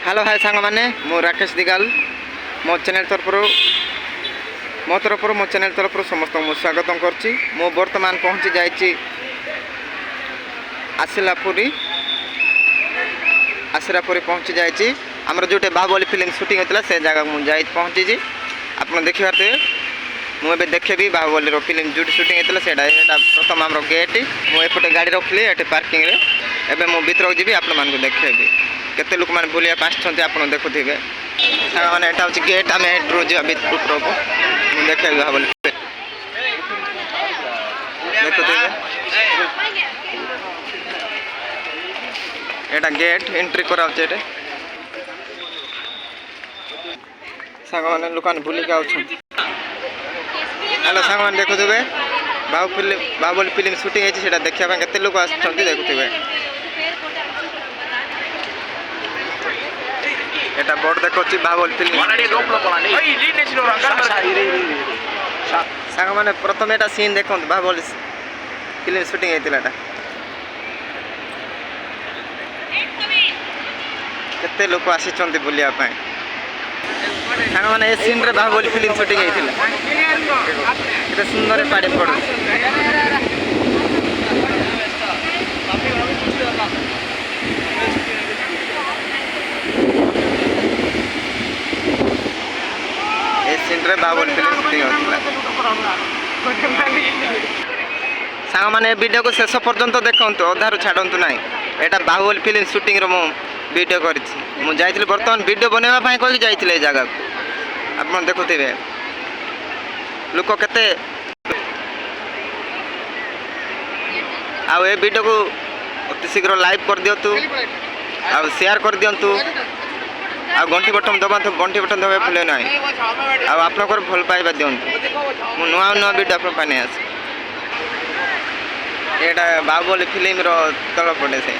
Hello hi सांग मैंने मु राकेश दिगाल मो चैनल तरफ मो चैनल तरफ समस्त स्वागत करछि। मु वर्तमान पहुँची जाइछि आसिलापुरी पहुँची जाइछि। आमर जोटे बाहुबली फिल्म शूटिंग होता से जगह मुझे पहुँची आप देखिए मुझे देखेबी बाहुबली फिल्म जो शूटिंग होता है प्रथम आम गेट मुझे गाड़ी रखली ये पार्किंग रे एबे मु भीतर जी आप देखेबी केते लोक मैंने बुलिया आछंती आप देखुथे मैंने यहाँ हूँ गेट आम एंट्रो जा भीतर को देखे बाहुबली देखुथे यहाँ गेट एंट्री कराऊे सांग मैंने लोक बुलिक आछंती। हेलो सांग मैंने देखुथे बाहुबली फिल्म शूटिंग है देखा केते लोक आछंती देखुथे। এটা বড় দেখছি বাহুবলী ফিল্ম সাং মানে প্রথমে এটা সিন দেখুন বাহুবলী ফিল্ম শুটিং হয়েছিল এটা কেতে লোক আসিছন্তি বুলিয়া পাই সাং মানে এই সিন রে বাহুবলী ফিল্ম শুটিং হয়েছিল এটা সুন্দর পাড়ে পড়ে सीन बाहुबली फिल्म शूटिंग होता सांग मैंने वीडियो को शेष पर्यंत देखु अधारू छाड़ू ना यहाँ बाहुबली फिल्म शूटिंग रो वीडियो कर बर्तमान वीडियो बनवाई कह जाइए जगह को आप देखुथे लोक केते आ वीडियो को अति शीघ्र लाइव कर दिंतु आ शेयर कर दिंतु आ घंटी बटन दबा घंटी बटन दबा भूले ना आप भल पाइबा दिंतु मु नुआ नुआ वीडियो आप आस यहाँ बाहुबली फिल्म तल पटे से